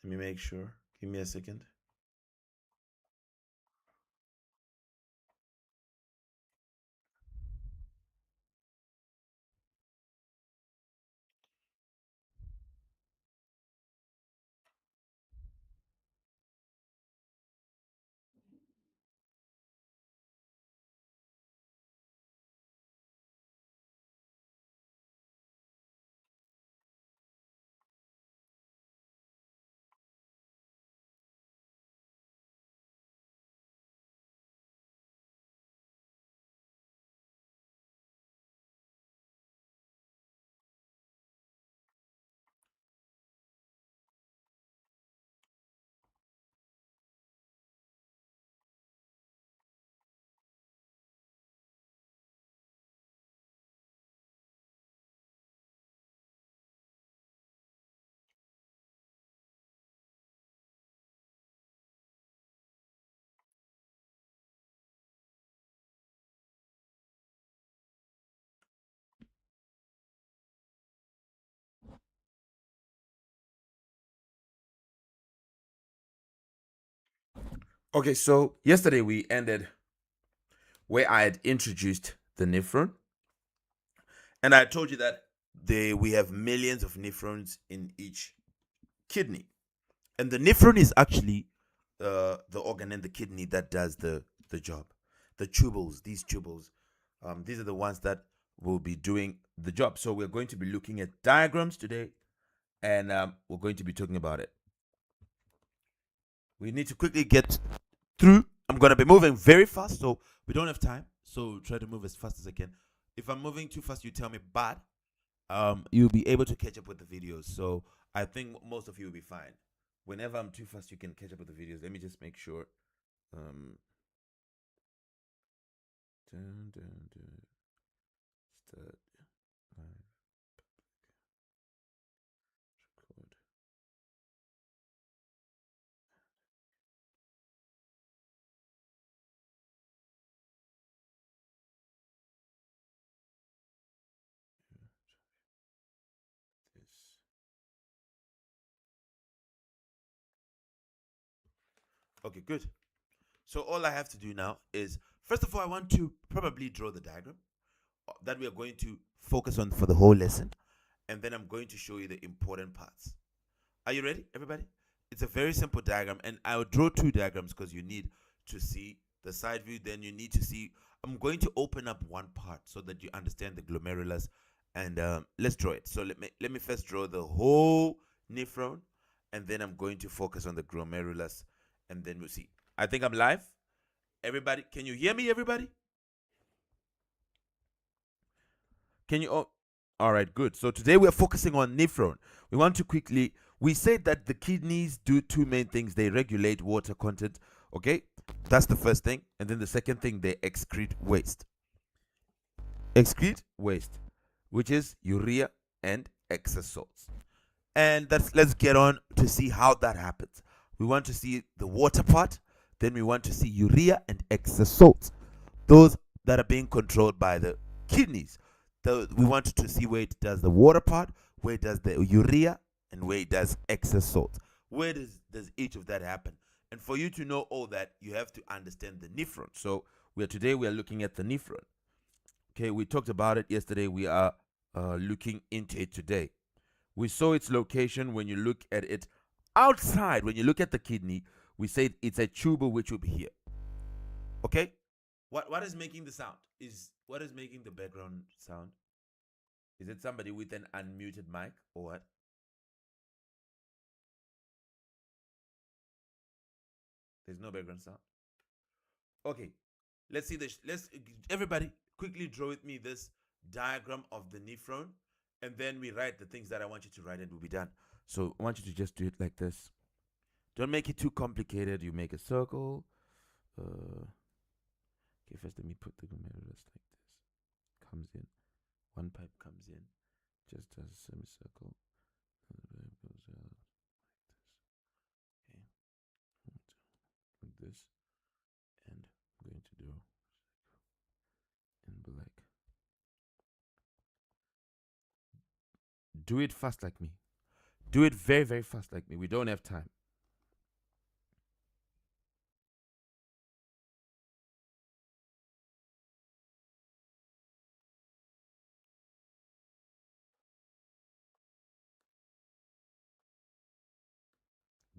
Let me make sure. Give me a second. Okay, so yesterday we ended where I had introduced the nephron, and I told you that we have millions of nephrons in each kidney, and the nephron is actually the organ in the kidney that does the job. The tubules, these are the ones that will be doing the job. So we're going to be looking at diagrams today, and we're going to be talking about it. We need to quickly get through. I'm going to be moving very fast, so we don't have time. So try to move as fast as I can. If I'm moving too fast, you tell me, but you'll be able to catch up with the videos. So I think most of you will be fine. Whenever I'm too fast, you can catch up with the videos. Let me just make sure. Dun, dun, dun. Start live record. This. Okay, good. So all I have to do now is, first of all, I want to probably draw the diagram that we are going to focus on for the whole lesson, and then I'm going to show you the important parts. Are you ready, everybody? It's a very simple diagram, and I'll draw two diagrams because you need to see the side view. Then you need to see. I'm going to open up one part so that you understand the glomerulus, and let's draw it. So let me first draw the whole nephron, and then I'm going to focus on the glomerulus, and then we'll see. I think I'm live. Everybody, can you hear me? Everybody, can you? Oh, all right, good. So today we're focusing on nephron. We want to quickly. We said that the kidneys do two main things. They regulate water content. Okay, that's the first thing, and then the second thing, they excrete waste. Excrete waste, which is urea and excess salts. And let's get on to see how that happens. We want to see the water part, then we want to see urea and excess salts. Those that are being controlled by the kidneys. We want to see where it does the water part, where it does the urea, and where it does excess salt. Where does each of that happen? And for you to know all that, you have to understand the nephron. So today we are looking at the nephron. Okay, we talked about it yesterday. We are looking into it today. We saw its location when you look at it outside. When you look at the kidney, we said it's a tubule which will be here. Okay? What is making the sound? What is making the background sound? Is it somebody with an unmuted mic or what? There's no background sound. Okay, let's see this. Let's everybody quickly draw with me this diagram of the nephron, and then we write the things that I want you to write, and we'll be done. So I want you to just do it like this. Don't make it too complicated. You make a circle. Okay, first let me put the glomerulus like this. Comes in. One pipe comes in. Just as a semicircle. And the pipe goes out like this. Okay. Like this. And I'm going to do in black. Do it fast like me. Do it very, very fast like me. We don't have time.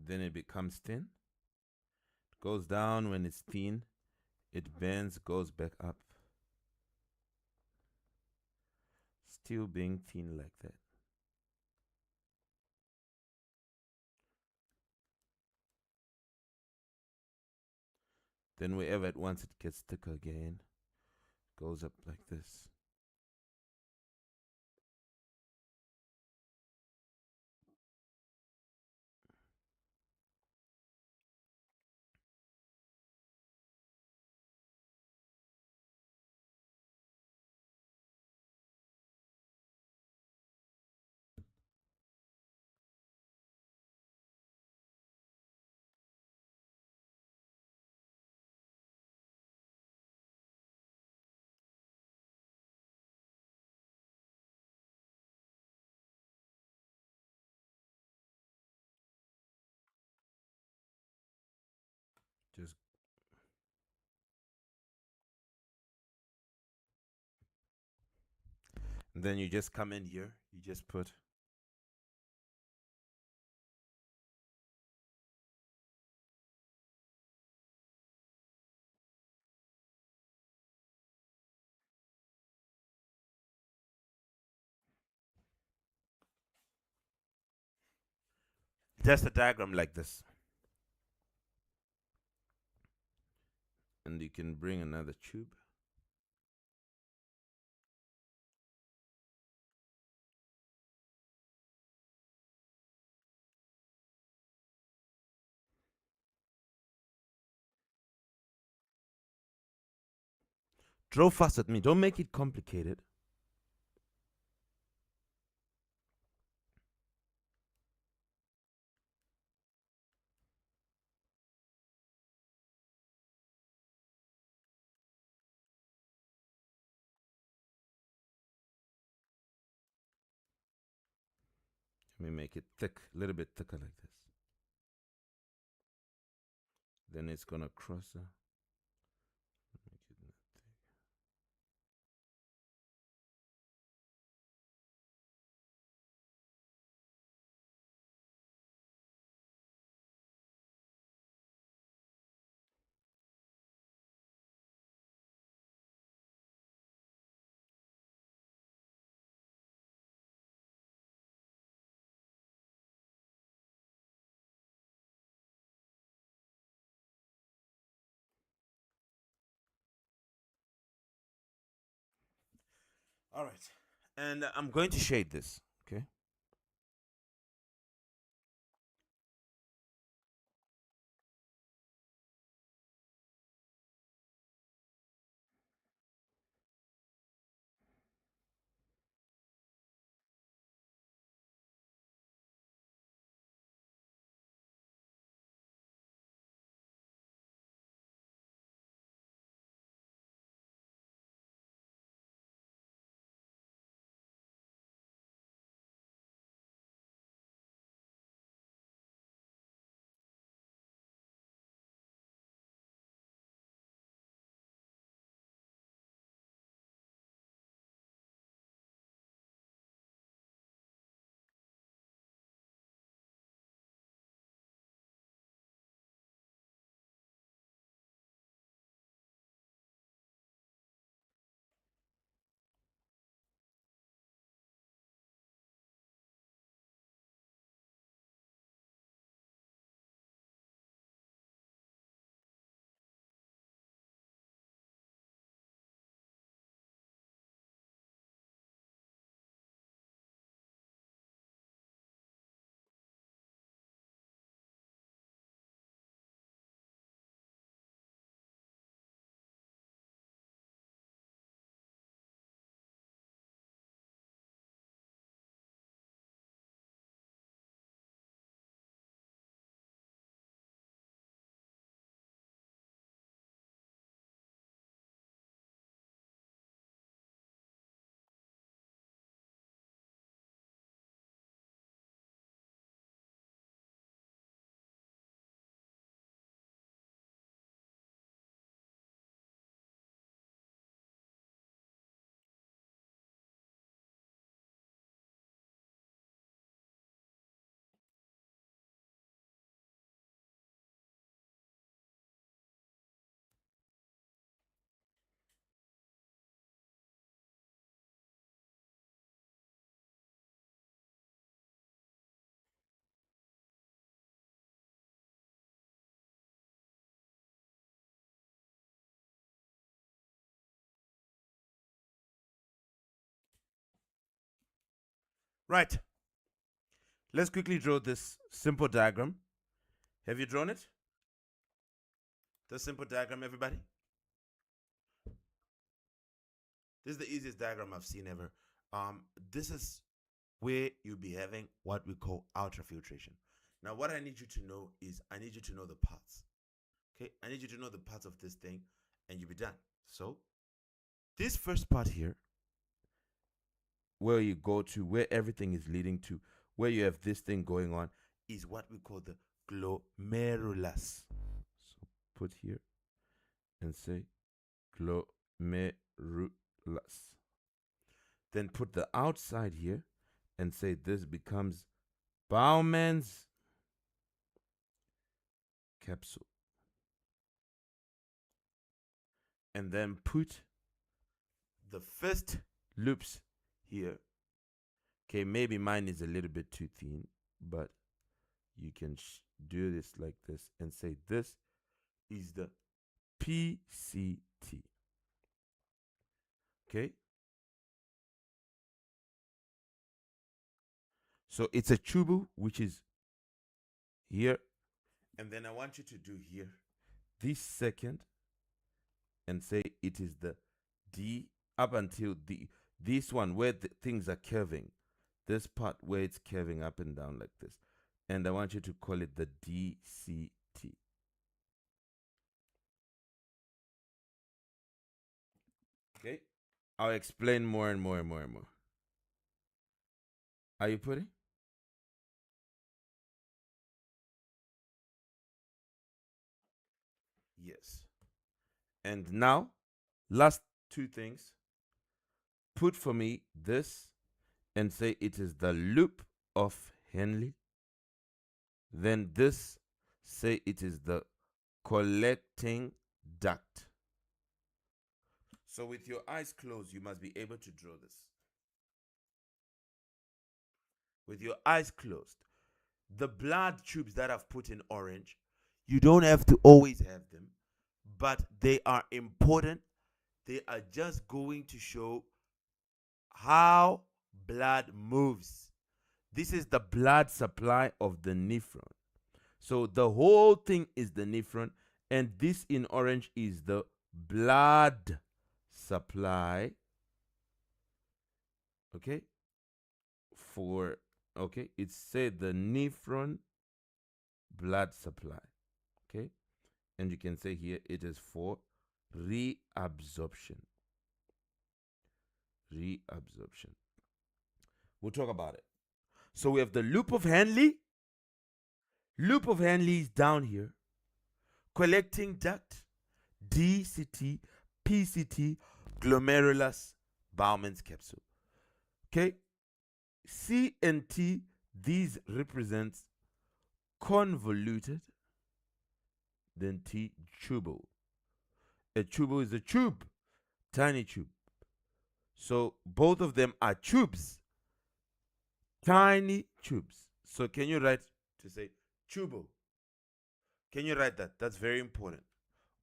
then it becomes thin. It goes down when it's thin. It bends, goes back up. Still being thin like that. Then wherever it wants, it gets thicker again. Goes up like this. Just and then you just come in here. You just put just a diagram like this. And you can bring another tube. Draw fast with me. Don't make it complicated. Let me make it thick, a little bit thicker like this. Then it's gonna cross. All right. And I'm going to shade this. Okay. Right. Let's quickly draw this simple diagram. Have you drawn it? The simple diagram, everybody? This is the easiest diagram I've seen ever. This is where you'll be having what we call ultrafiltration. Now, what I need you to know is I need you to know the parts. Okay, I need you to know the parts of this thing, and you'll be done. So, this first part here, where you go to, where everything is leading to, where you have this thing going on, is what we call the glomerulus. So, put here and say glomerulus. Then put the outside here and say this becomes Bowman's capsule. And then put the first loops here. Okay, maybe mine is a little bit too thin, but you can do this like this and say this is the PCT. Okay? So it's a tubule, which is here. And then I want you to do here this second and say it is the D up until this one where the things are curving. This part where it's curving up and down like this. And I want you to call it the DCT. Okay? I'll explain more and more and more and more. Are you putting? Yes. And now, last two things. Put for me this and say it is the loop of Henle. Then this, say it is the collecting duct. So with your eyes closed, you must be able to draw this. With your eyes closed, the blood tubes that I've put in orange, you don't have to always have them, but they are important. They are just going to show how blood moves. This is the blood supply of the nephron. So the whole thing is the nephron, and this in orange is the blood supply. Okay? It said the nephron blood supply. Okay? And you can say here it is for reabsorption. Reabsorption. We'll talk about it. So we have the loop of Henle. Loop of Henle is down here. Collecting duct, DCT, PCT, glomerulus, Bowman's capsule. Okay? C and T, these represents convoluted, then T, tubule. A tubule is a tube, tiny tube. So both of them are tubes, tiny tubes. So can you write to say tubule? Can you write that? That's very important.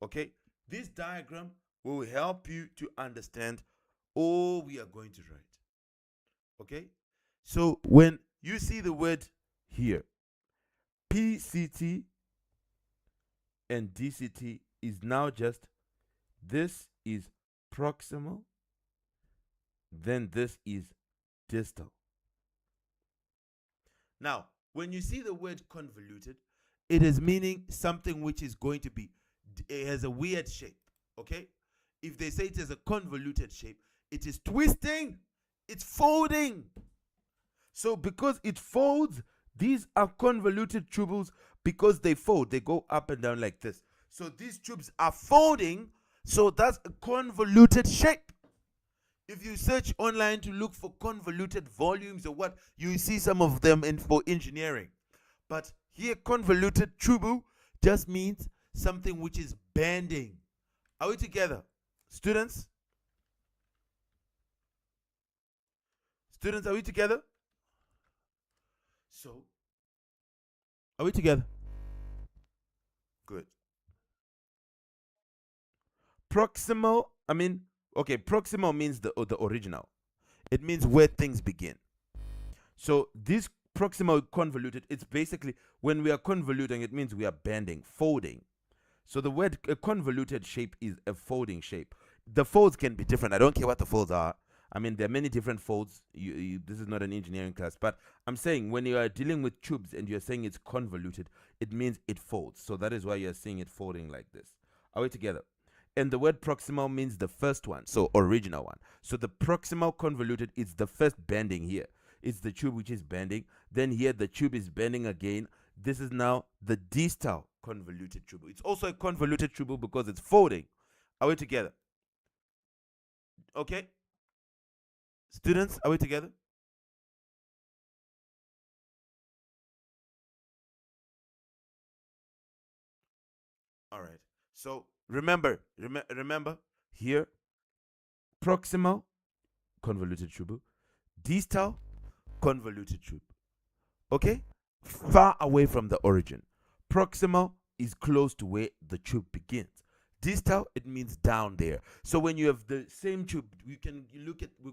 Okay? This diagram will help you to understand all we are going to write. Okay? So when you see the word here, PCT and DCT is now just, this is proximal, then this is distal. Now, when you see the word convoluted, it is meaning something which is going to be, it has a weird shape. Okay? If they say it is a convoluted shape, it is twisting, it's folding. So because it folds, these are convoluted tubules because they fold. They go up and down like this. So these tubes are folding, so that's a convoluted shape. If you search online to look for convoluted volumes or what, you see some of them for engineering. But here, convoluted tubule just means something which is bending. Are we together? Students? Students, are we together? So, are we together? Good. Proximal, proximal means the original. It means where things begin. So this proximal convoluted, it's basically when we are convoluting, it means we are bending, folding. So the word a convoluted shape is a folding shape. The folds can be different. I don't care what the folds are. I mean, there are many different folds. This is not an engineering class, but I'm saying when you are dealing with tubes and you're saying it's convoluted, it means it folds. So that is why you're seeing it folding like this. Are we together? And the word proximal means the first one, so original one. So the proximal convoluted is the first bending here. It's the tube which is bending. Then here the tube is bending again. This is now the distal convoluted tube. It's also a convoluted tube because it's folding. Are we together? Okay? Students, are we together? All right. So remember here, proximal convoluted tube, distal convoluted tube. Okay? Far away from the origin. Proximal is close to where the tube begins. Distal, it means down there. So when you have the same tube, we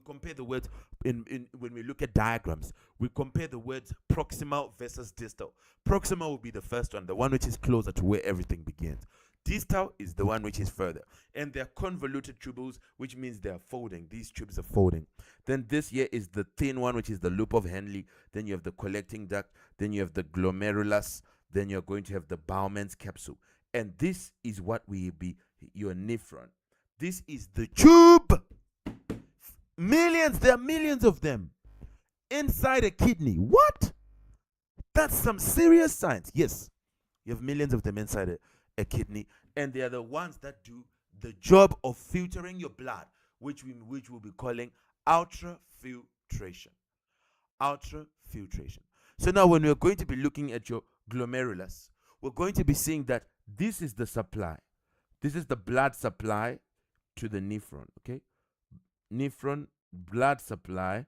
compare the words in when we look at diagrams, we compare the words proximal versus distal. Proximal will be the first one, the one which is closer to where everything begins. Distal is the one which is further. And they're convoluted tubules, which means they are folding. These tubes are folding. Then this here is the thin one, which is the loop of Henle. Then you have the collecting duct. Then you have the glomerulus. Then you're going to have the Bowman's capsule. And this is what will be your nephron. This is the tube. There are millions of them inside a kidney. What? That's some serious science. Yes, you have millions of them inside a kidney, and they are the ones that do the job of filtering your blood, which we'll be calling ultrafiltration. Ultrafiltration. So now when we're going to be looking at your glomerulus, we're going to be seeing that this is the supply. This is the blood supply to the nephron, okay? Nephron, blood supply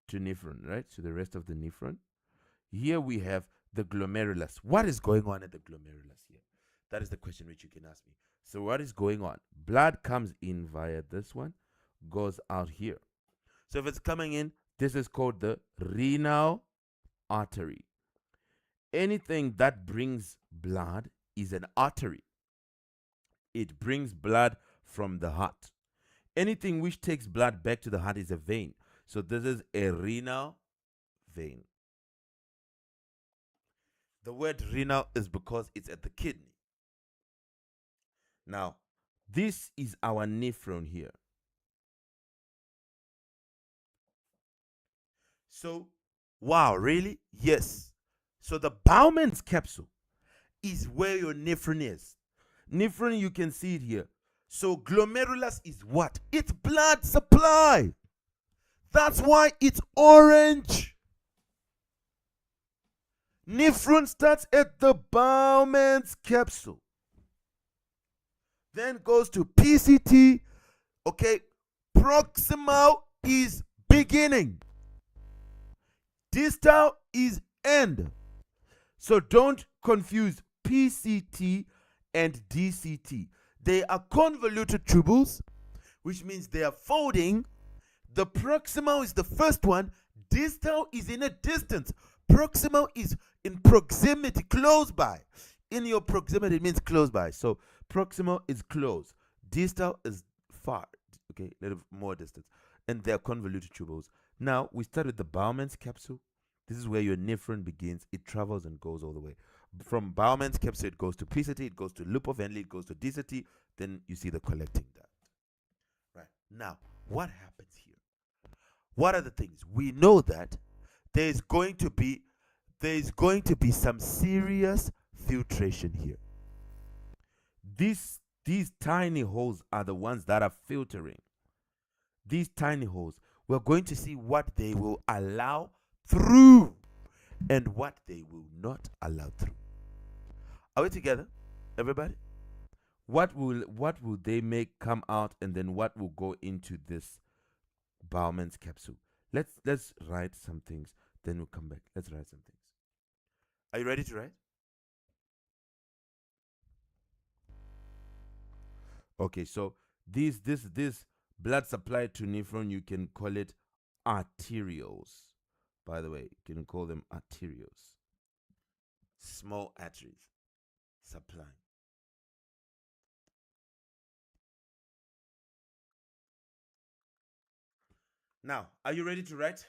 to nephron, right? To the rest of the nephron. Here we have the glomerulus. What is going on at the glomerulus here? That is the question which you can ask me. So what is going on? Blood comes in via this one, goes out here. So if it's coming in, this is called the renal artery. Anything that brings blood is an artery. It brings blood from the heart. Anything which takes blood back to the heart is a vein. So this is a renal vein. The word renal is because it's at the kidney. Now, this is our nephron here. So, wow, really? Yes. So the Bowman's capsule is where your nephron is. Nephron, you can see it here. So glomerulus is what? It's blood supply. That's why it's orange. Nephron starts at the Bowman's capsule. Then goes to PCT. Okay. Proximal is beginning. Distal is end. So don't confuse PCT and DCT. They are convoluted tubules, which means they are folding. The proximal is the first one. Distal is in a distance. Proximal is in proximity, close by. In your proximity, it means close by. So proximal is close. Distal is far. Okay, a little more distance. And they're convoluted tubules. Now, we start with the Bowman's capsule. This is where your nephron begins. It travels and goes all the way. From Bowman's capsule, it goes to PCT, it goes to loop of Henle, it goes to DCT, then you see the collecting duct. Right. Now, what happens here? What are the things? We know that there's going to be some serious filtration here. These tiny holes are the ones that are filtering. These tiny holes, we're going to see what they will allow through and what they will not allow through. Are we together, everybody? What will they make come out, and then what will go into this Bowman's capsule? Let's write some things, then we'll come back. Let's write some things. Are you ready to write? Okay, so this blood supply to nephron, you can call it arterioles. By the way, you can call them arterioles. Small arteries supplying. Now, are you ready to write?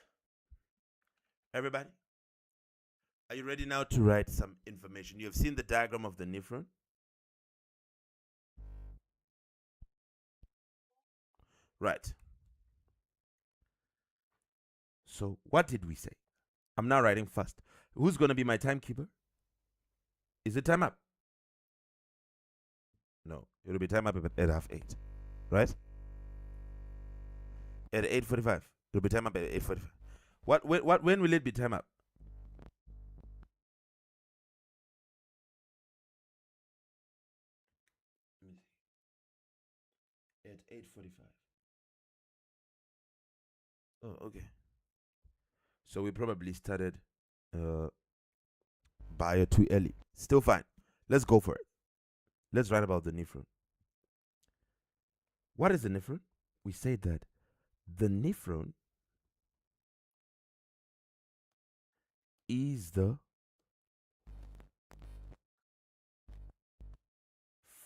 Everybody? Are you ready now to write some information? You have seen the diagram of the nephron. Right. So what did we say? I'm now writing fast. Who's going to be my timekeeper? Is it time up? No, it'll be time up at 8:30, right? At 8:45. It'll be time up at 8:45. When will it be time up? At 8:45. Oh, okay. So we probably started bio too early. Still fine. Let's go for it. Let's write about the nephron. What is the nephron? We said that the nephron is the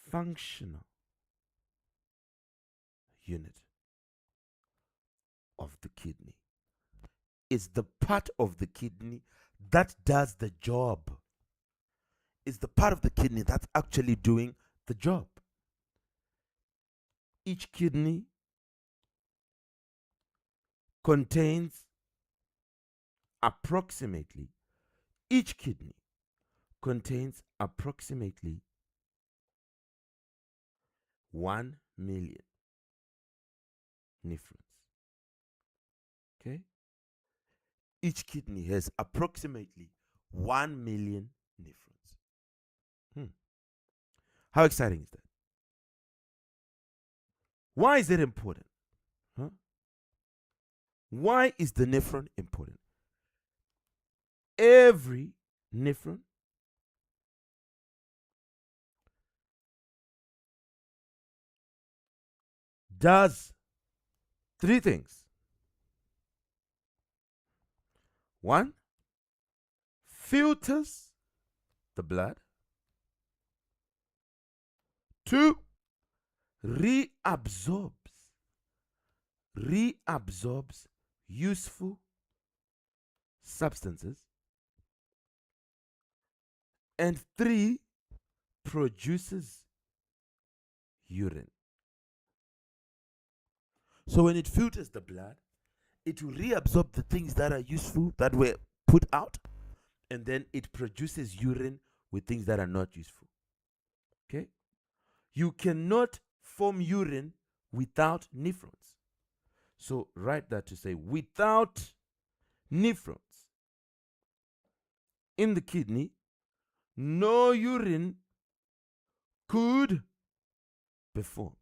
functional unit of the kidney. It's the part of the kidney that does the job. It's the part of the kidney that's actually doing the job. Each kidney contains approximately 1 million nephrons. Okay? Each kidney has approximately 1 million nephrons. How exciting is that? Why is it important? Why is the nephron important? Every nephron does 3 things. 1, filters the blood. 2, reabsorbs useful substances. And 3, produces urine. So when it filters the blood, it will reabsorb the things that are useful that were put out, and then it produces urine with things that are not useful. Okay? You cannot form urine without nephrons. So write that to say, without nephrons in the kidney, no urine could be formed.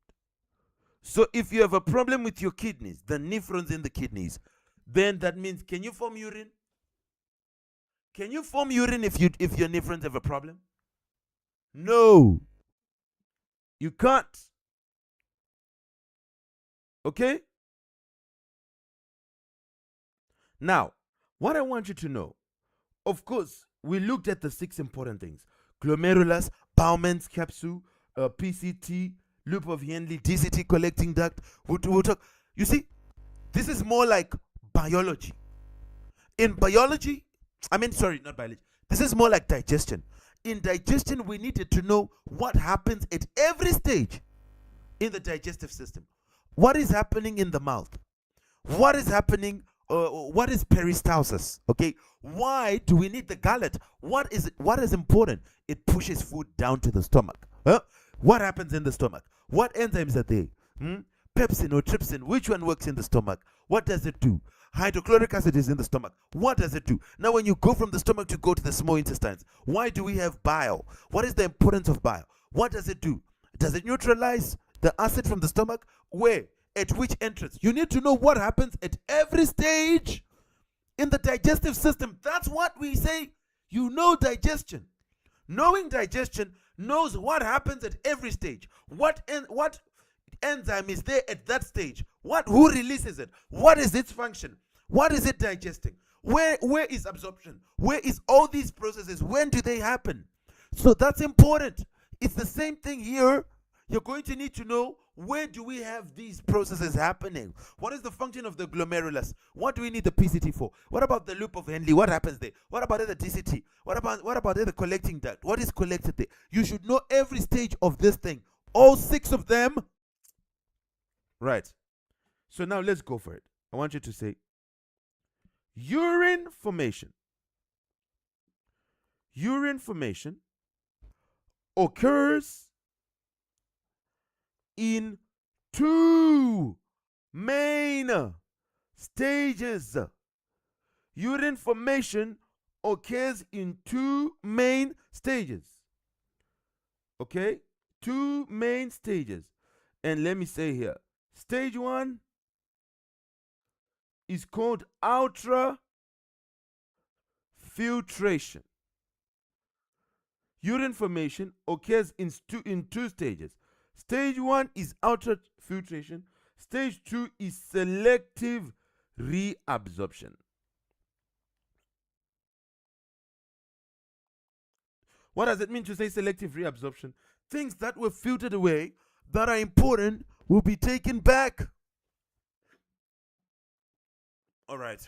So if you have a problem with your kidneys, the nephrons in the kidneys, then that means, can you form urine? Can you form urine if your nephrons have a problem? No. You can't. Okay? Now, what I want you to know, of course, we looked at the 6 important things: glomerulus, Bowman's capsule, PCT, loop of Henle, DCT collecting duct. We'll talk. You see, this is more like biology. In biology, not biology. This is more like digestion. In digestion, we needed to know what happens at every stage in the digestive system. What is happening in the mouth? What is happening? What is peristalsis? Okay, why do we need the gullet? What is important? It pushes food down to the stomach. What happens in the stomach? What enzymes are there? Pepsin or trypsin? Which one works in the stomach? What does it do? Hydrochloric acid is in the stomach. What does it do? Now, when you go from the stomach to go to the small intestines, why do we have bile? What is the importance of bile? What does it do? Does it neutralize the acid from the stomach? Where? At which entrance? You need to know what happens at every stage in the digestive system. That's what we say. You know digestion. Knowing digestion knows what happens at every stage. What enzyme is there at that stage? Who releases it? What is its function? What is it digesting? Where is absorption? Where is all these processes? When do they happen? So that's important. It's the same thing here. You're going to need to know, where do we have these processes happening? What is the function of the glomerulus? What do we need the PCT for? What about the loop of Henle? What happens there? What about the DCT? What about the collecting duct? What is collected there? You should know every stage of this thing. All 6 of them. Right. So now let's go for it. I want you to say, urine formation. Urine formation occurs in 2 main stages. Urine formation occurs in 2 main stages. Okay? 2 main stages. And let me say here, stage 1 is called ultrafiltration. Urine formation occurs in two stages. Stage 1 is ultrafiltration. Stage 2 is selective reabsorption. What does it mean to say selective reabsorption? Things that were filtered away that are important will be taken back. All right.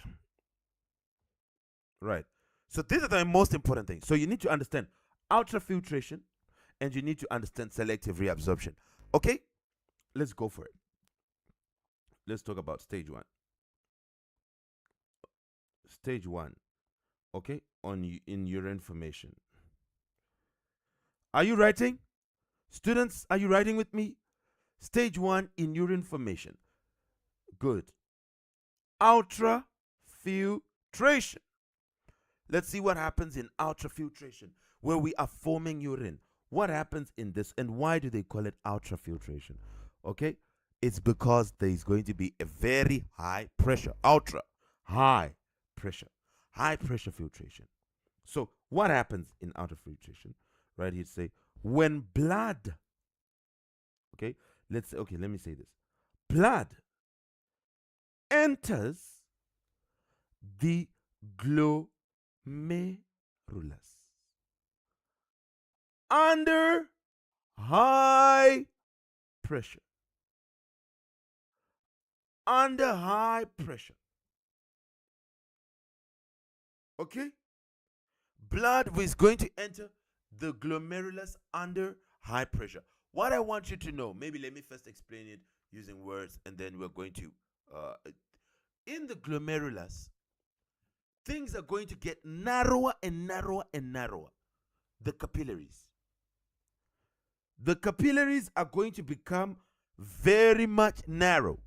Right. So these are the most important things. So you need to understand ultrafiltration, and you need to understand selective reabsorption. Okay? Let's go for it. Let's talk about stage 1. Stage 1. Okay? In urine formation. Are you writing? Students, are you writing with me? Stage 1 in urine formation. Good. Ultrafiltration. Let's see what happens in ultrafiltration, where we are forming urine. What happens in this, and why do they call it ultrafiltration? Okay? It's because there is going to be a very high pressure, high pressure filtration. So what happens in ultrafiltration? Right here, say, when blood, okay, let me say this. Blood enters the glomerulus under high pressure. Under high pressure. Okay? Blood is going to enter the glomerulus under high pressure. What I want you to know, maybe let me first explain it using words, and then we're going to, in the glomerulus, things are going to get narrower and narrower and narrower. The capillaries. The capillaries are going to become very much narrow.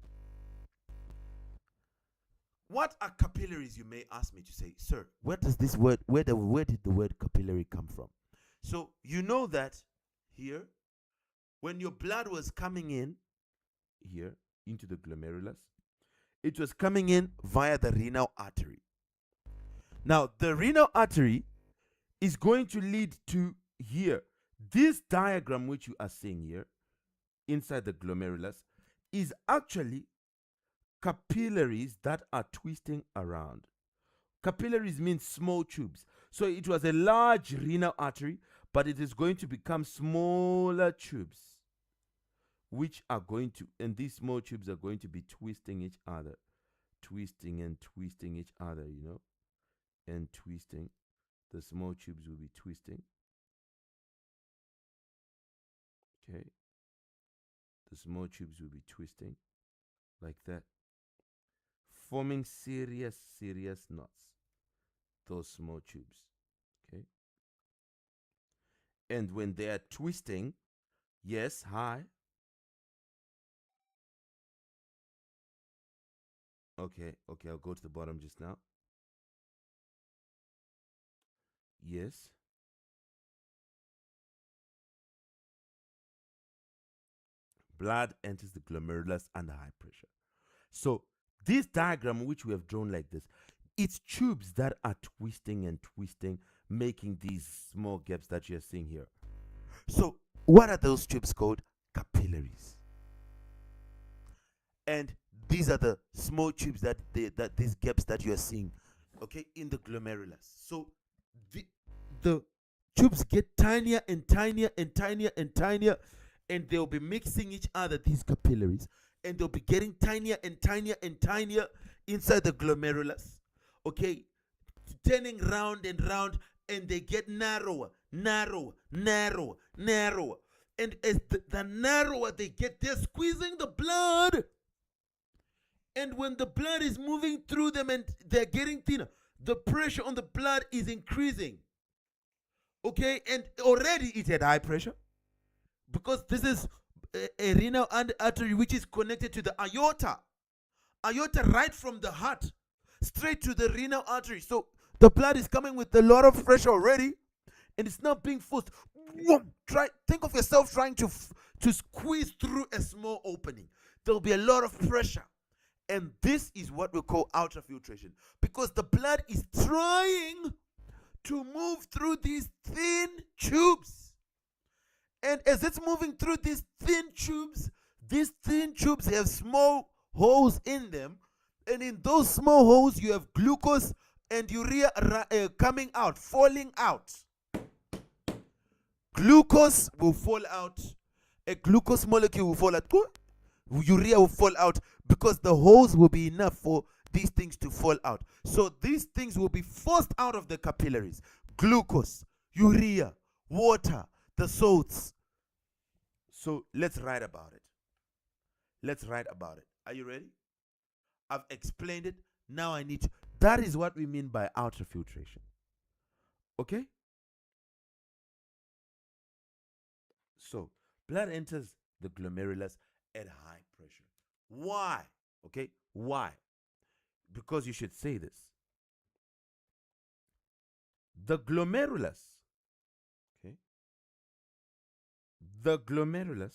What are capillaries, you may ask me to say, sir, where did the word capillary come from? So you know that here, when your blood was coming in here into the glomerulus, it was coming in via the renal artery. Now, the renal artery is going to lead to here. This diagram which you are seeing here inside the glomerulus is actually capillaries that are twisting around. Capillaries means small tubes. So it was a large renal artery, but it is going to become smaller tubes, which are going to, and these small tubes are going to be twisting each other, twisting and twisting each other, you know, and twisting. The small tubes will be twisting. Okay. The small tubes will be twisting like that, forming serious knots. Those small tubes. Okay. And when they are twisting, yes, high. Okay, I'll go to the bottom just now. Yes. Blood enters the glomerulus under high pressure. So this diagram which we have drawn like this, it's tubes that are twisting and twisting, making these small gaps that you're seeing here. So what are those tubes called? Capillaries. And these are the small tubes that these gaps that you are seeing, okay, in the glomerulus. So the tubes get tinier and tinier and tinier and tinier, and they'll be mixing each other, these capillaries, and they'll be getting tinier and tinier and tinier inside the glomerulus, okay, turning round and round, and they get narrower, narrower, narrower, narrower. And as the narrower they get, they're squeezing the blood. And when the blood is moving through them and they're getting thinner, the pressure on the blood is increasing. Okay, and already it's at high pressure, because this is a renal artery which is connected to the aorta. Aorta, right from the heart straight to the renal artery. So the blood is coming with a lot of pressure already, and it's not being forced. Think of yourself trying to squeeze through a small opening. There'll be a lot of pressure, and this is what we call ultrafiltration, because the blood is trying to move through these thin tubes. And as it's moving through these thin tubes have small holes in them, and in those small holes you have glucose and urea coming out, falling out. Glucose will fall out, a glucose molecule will fall out, urea will fall out, because the holes will be enough for these things to fall out. So these things will be forced out of the capillaries. Glucose, urea, water, the salts. So let's write about it. Let's write about it. Are you ready? I've explained it. Now I need to. That is what we mean by ultrafiltration. Okay? So blood enters the glomerulus at high pressure. Why? Okay? Why? Because you should say this. The glomerulus, okay? The glomerulus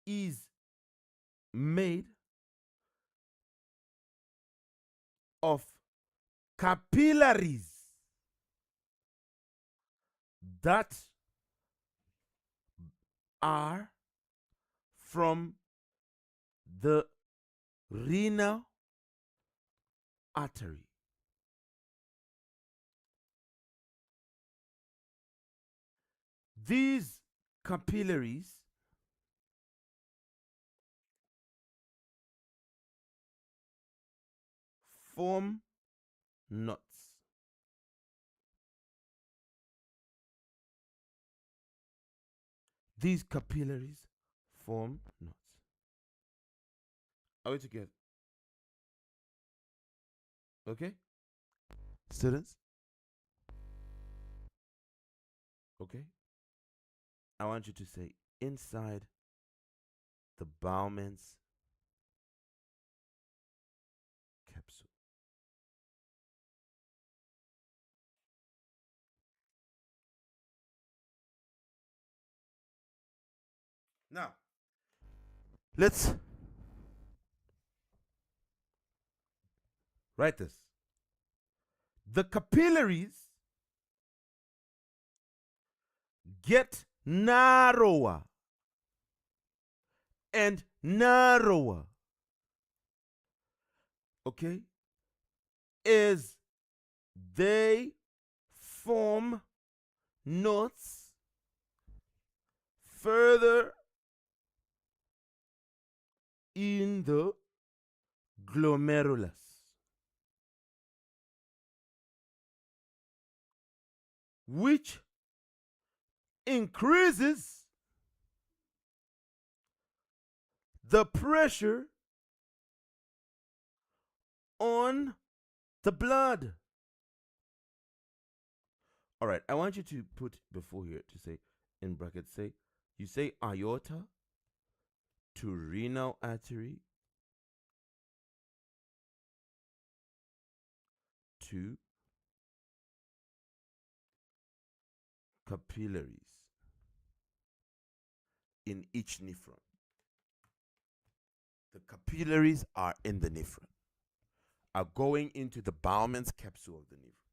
is made of capillaries that are from the renal artery. These capillaries form knots. These capillaries form knots. Are we together? Okay? Students? Okay? I want you to say, inside the Bowman's capsule. Now, let's write this. The capillaries get narrower and narrower, okay, as they form knots further in the glomerulus, which increases the pressure on the blood. All right, I want you to put before here to say, in brackets, say, you say aorta to renal artery to capillaries in each nephron. The capillaries are in the nephron, are going into the Bowman's capsule of the nephron.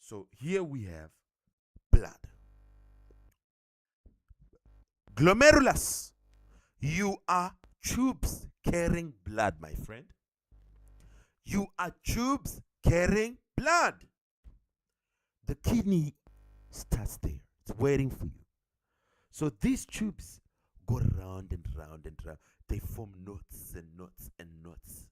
So here we have blood. Glomerulus. You are tubes carrying blood, my friend. You are tubes carrying blood. The kidney starts there. It's waiting for you. So these tubes go round and round and round. They form knots and knots and knots.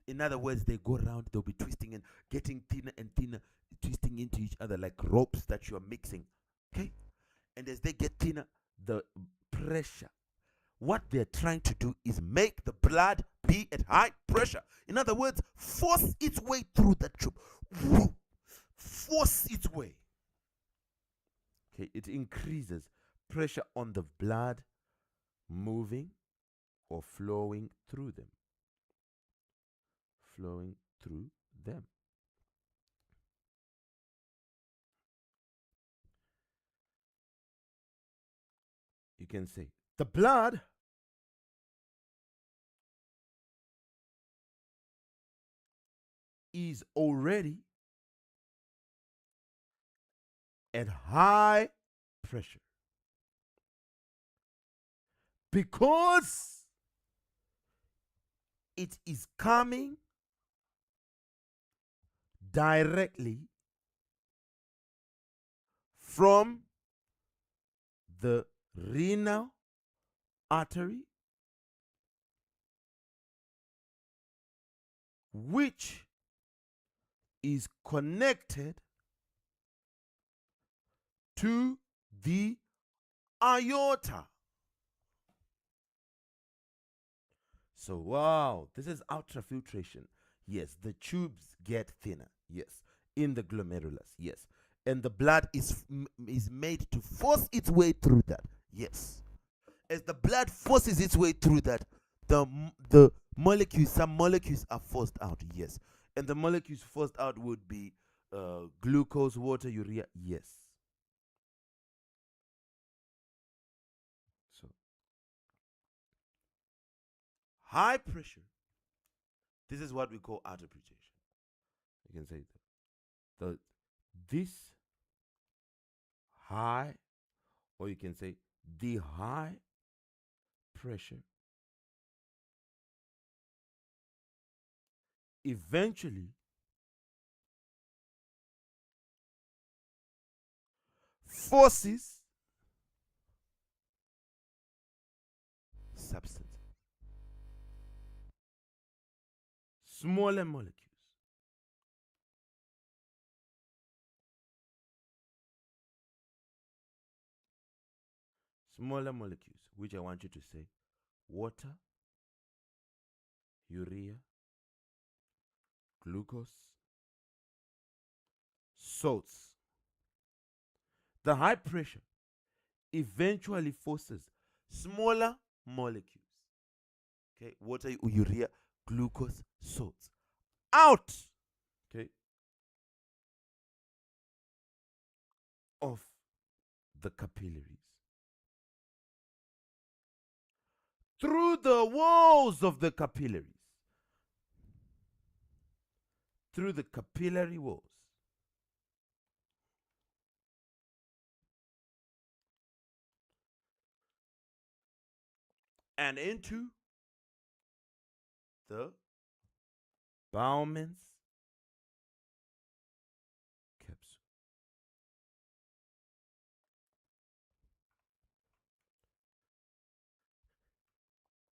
In other words, they go round, they'll be twisting and getting thinner and thinner, twisting into each other like ropes that you are mixing. Okay? And as they get thinner, the pressure, what they're trying to do is make the blood be at high pressure. In other words, force its way through the tube. Force its way. Okay, it increases pressure on the blood moving or flowing through them. Flowing through them. You can say the blood is already at high pressure because it is coming directly from the renal artery, which is connected to the aorta. So, wow, this is ultrafiltration. Yes, the tubes get thinner. Yes, in the glomerulus. Yes, and the blood is made to force its way through that. Yes, as the blood forces its way through that, the molecules, some molecules are forced out. Yes, and the molecules forced out would be glucose, water, urea. Yes. So high pressure. This is what we call interpretation. You can say the this high, or you can say the high pressure eventually forces substance, smaller molecules, which I want you to say water, urea, glucose, salts. The high pressure eventually forces smaller molecules, okay, water, urea, glucose, salts, out, okay, of the capillaries, through the walls of the capillaries, through the capillary walls, and into the Bowman's capsule.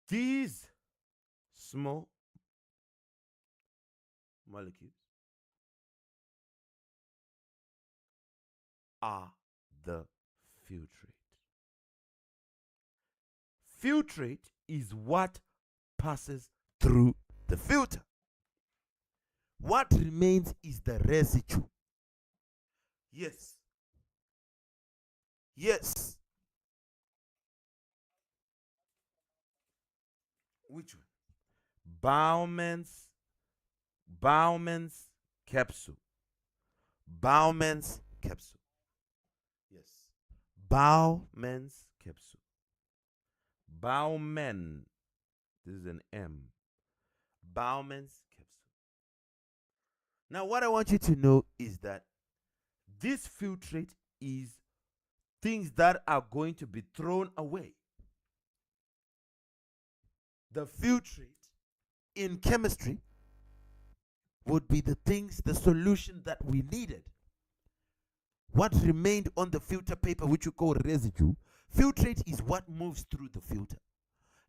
These small molecules are the filtrate. Filtrate is what passes through the filter. What remains is the residue. Yes. Yes. Which one? Bowman's capsule. Bowman's capsule. Yes. Bowman's capsule. Bowman. This is an M. Bowman's capsule. Now, what I want you to know is that this filtrate is things that are going to be thrown away. The filtrate in chemistry would be the things, the solution that we needed. What remained on the filter paper, which you call residue, filtrate is what moves through the filter.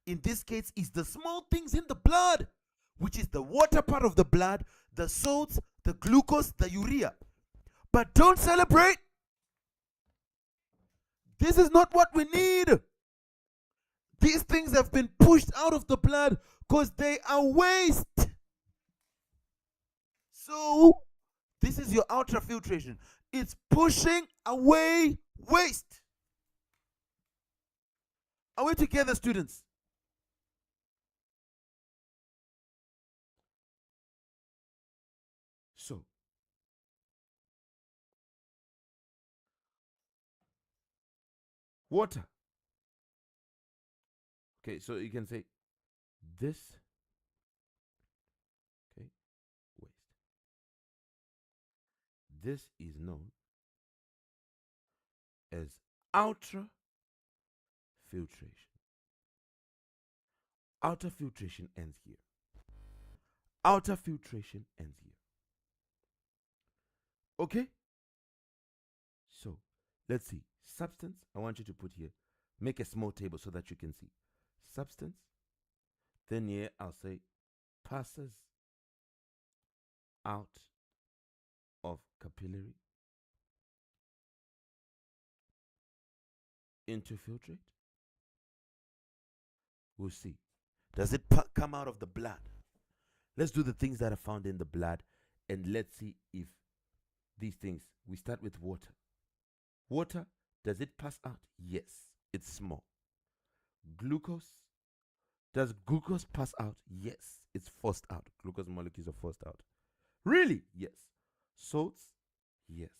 In this case, is the small things in the blood, which is the water part of the blood, the salts, the glucose, the urea. But don't celebrate. This is not what we need. These things have been pushed out of the blood because they are waste. So, this is your ultrafiltration. It's pushing away waste. Are we together, students? So, water. Okay, so you can say this, okay, waste. This is known as ultrafiltration. Ultrafiltration ends here. Ultrafiltration ends here. Okay? So, let's see. Substance, I want you to put here. Make a small table so that you can see. Substance. Then here I'll say passes out of capillary into filtrate. We'll see. Does it come out of the blood? Let's do the things that are found in the blood and let's see if these things, we start with water. Water, does it pass out? Yes, it's small. Glucose, does glucose pass out? Yes, it's forced out. Glucose molecules are forced out. Really? Yes. Salts? Yes.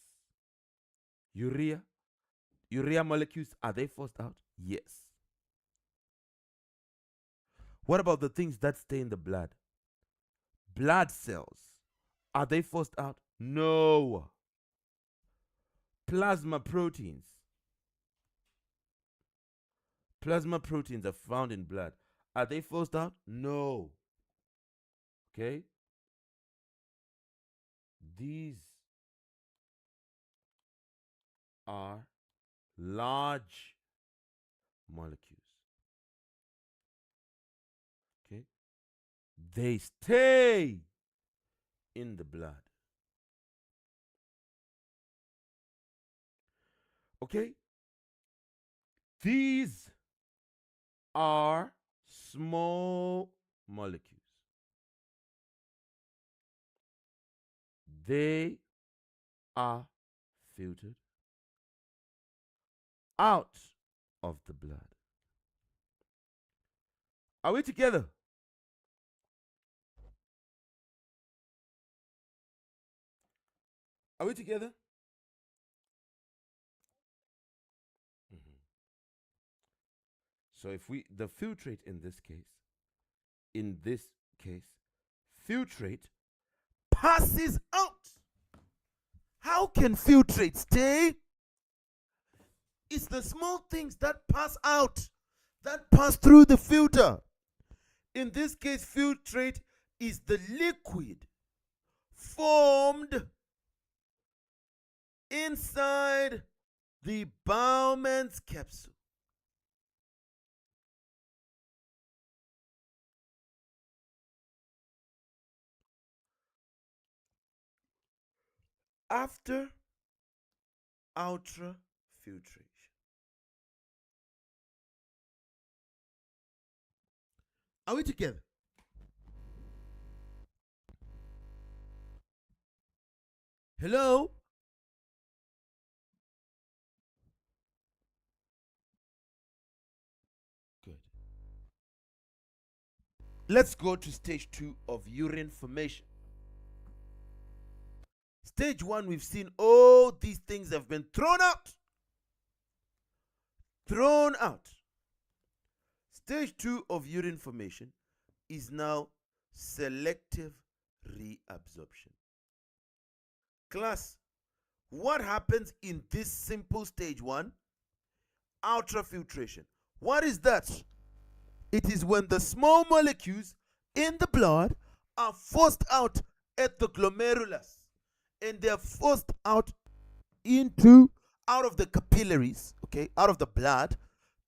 Urea molecules, are they forced out? Yes. What about the things that stay in the blood? Blood cells, are they forced out? No. Plasma proteins. Plasma proteins are found in blood. Are they forced out? No. Okay? These are large molecules. Okay? They stay in the blood. Okay? These are small molecules. They are filtered out of the blood. Are we together? Are we together? So if the filtrate in this case, filtrate passes out. How can filtrate stay? It's the small things that pass out, that pass through the filter. In this case, filtrate is the liquid formed inside the Bowman's capsule. After ultrafiltration. Are we together? Hello? Good. Let's go to stage 2 of urine formation. Stage 1, we've seen all these things have been thrown out. Thrown out. Stage 2 of urine formation is now selective reabsorption. Class, what happens in this simple stage 1? ultrafiltration. What is that? It is when the small molecules in the blood are forced out at the glomerulus, and they're forced out out of the capillaries, okay, out of the blood,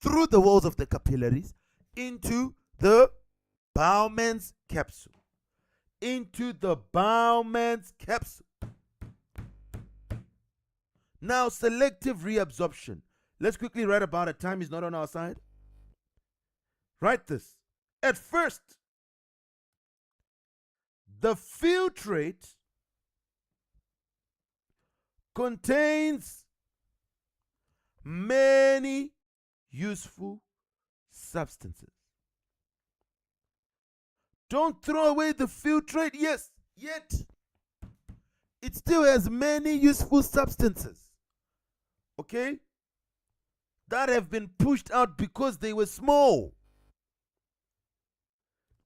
through the walls of the capillaries, into the Bowman's capsule. Into the Bowman's capsule. Now, selective reabsorption. Let's quickly write about it. Time is not on our side. Write this. At first, the filtrate contains many useful substances. Don't throw away the filtrate, yes, yet it still has many useful substances, okay, that have been pushed out because they were small.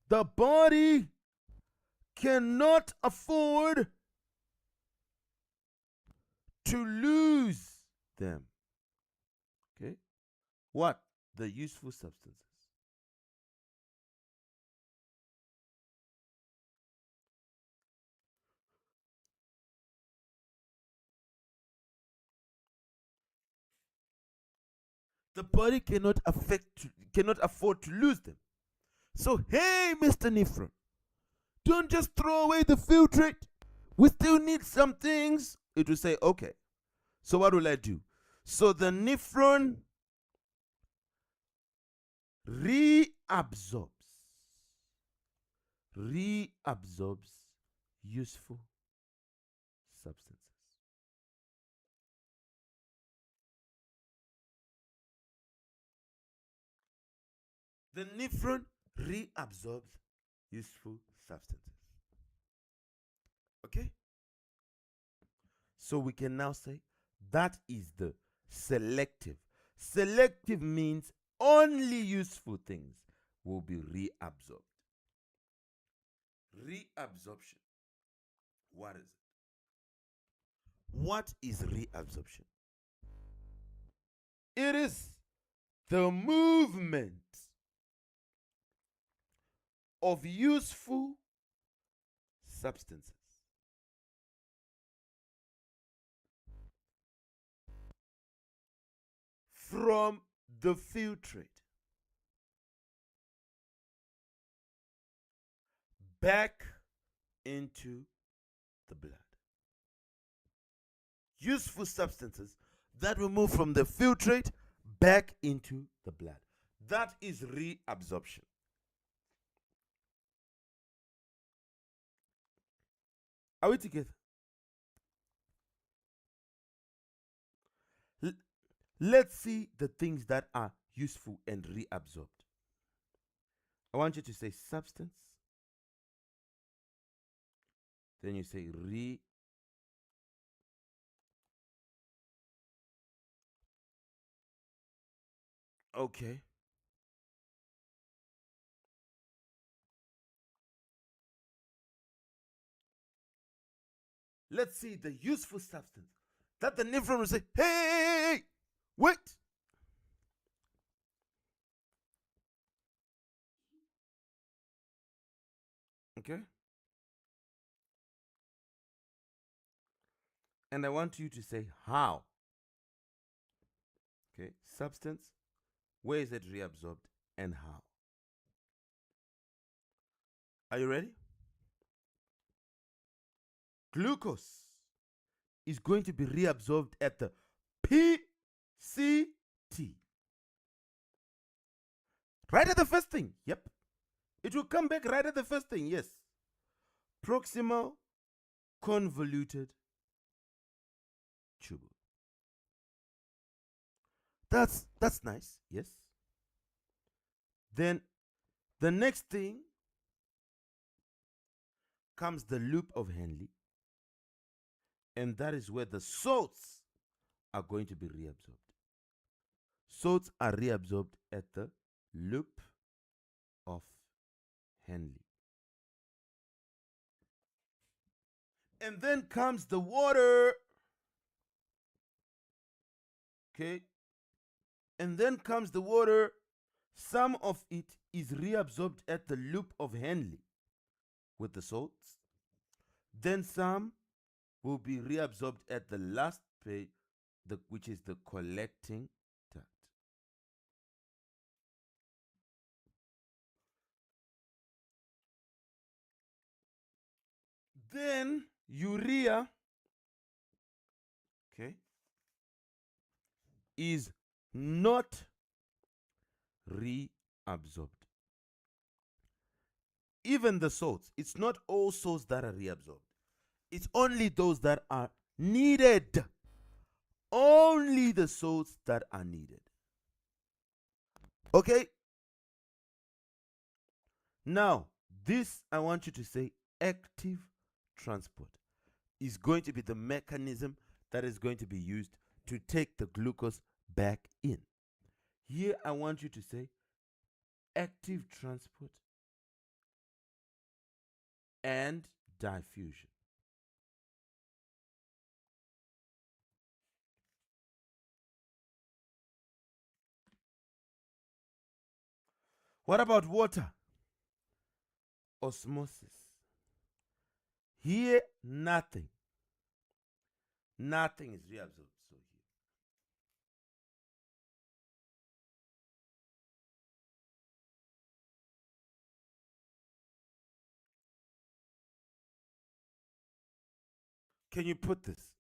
The body cannot afford to lose them. Okay? What? The useful substances. The body cannot afford to lose them. So, hey, Mr. Nephron, don't just throw away the filtrate. We still need some things. It will say, okay, so what will I do? So the nephron reabsorbs useful substances. The nephron reabsorbs useful substances. Okay? So we can now say that is the selective. Selective means only useful things will be reabsorbed. Reabsorption. What is it? What is reabsorption? It is the movement of useful substances from the filtrate back into the blood. Useful substances that will move from the filtrate back into the blood. That is reabsorption. Are we together? Let's see the things that are useful and reabsorbed. I want you to say substance. Then you say Okay. Let's see the useful substance that the nephron will say, hey, wait. Okay? And I want you to say how. Okay? Substance, where is it reabsorbed and how? Are you ready? Glucose is going to be reabsorbed at the PCT. Right at the first thing. Yep. It will come back right at the first thing. Yes. Proximal convoluted tubule. That's nice. Yes. Then the next thing comes the loop of Henle, and that is where the salts are going to be reabsorbed. Salts are reabsorbed at the loop of Henle. And then comes the water. Okay? And then comes the water. Some of it is reabsorbed at the loop of Henle with the salts. Then some will be reabsorbed at the last page, which is the collecting duct. Then urea, okay, is not reabsorbed. Even the salts, it's not all salts that are reabsorbed. It's only those that are needed. Only the salts that are needed. Okay? Now, this I want you to say active transport is going to be the mechanism that is going to be used to take the glucose back in. Here I want you to say active transport and diffusion. What about water? Osmosis. Here, nothing. Nothing is reabsorbed. So here. Can you put this?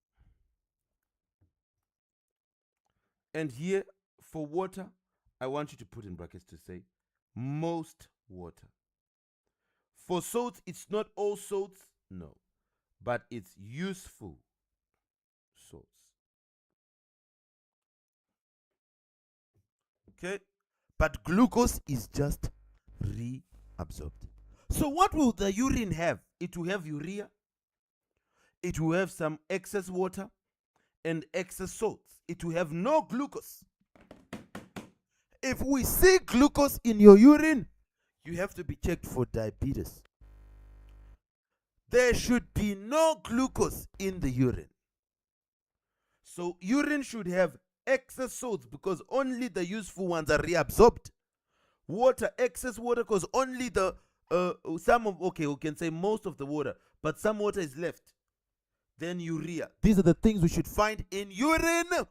And here, for water, I want you to put in brackets to say most water. For salts, it's not all salts, no, but it's useful salts. Okay? But glucose is just reabsorbed. So what will the urine have? It will have urea, it will have some excess water and excess salts. It will have no glucose. If we see glucose in your urine, you have to be checked for diabetes. There should be no glucose in the urine. So urine should have excess salts because only the useful ones are reabsorbed. Water, excess water, because only the some of, okay, we can say most of the water, but some water is left. Then urea. These are the things we should find in urine.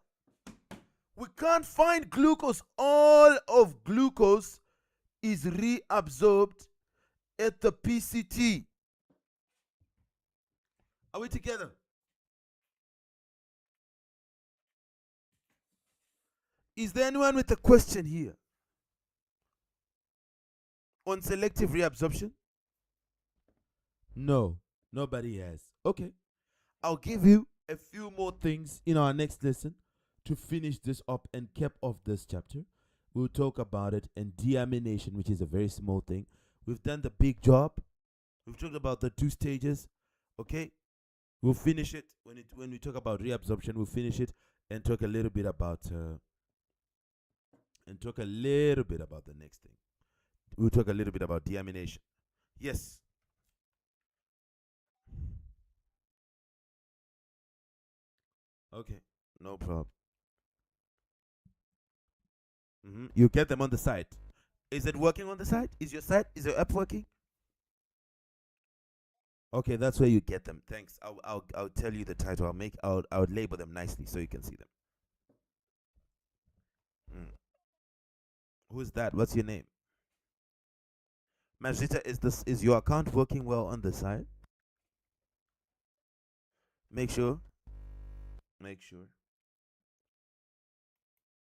We can't find glucose. All of glucose is reabsorbed at the PCT. Are we together? Is there anyone with a question here on selective reabsorption? No, nobody has. Okay. I'll give you a few more things in our next lesson to finish this up and cap off this chapter. We'll talk about it and deamination, which is a very small thing. We've done the big job. We've talked about the 2 stages. Okay? We'll finish it when we talk about reabsorption. We'll finish it and talk a little bit about the next thing. We'll talk a little bit about deamination. Yes. Okay, no problem. You get them on the site. Is it working on the site? Is your app working? Okay, that's where you get them. Thanks. I'll tell you the title. I'll label them nicely so you can see them. Who's that? What's your name? Majita, is your account working well on the site? Make sure.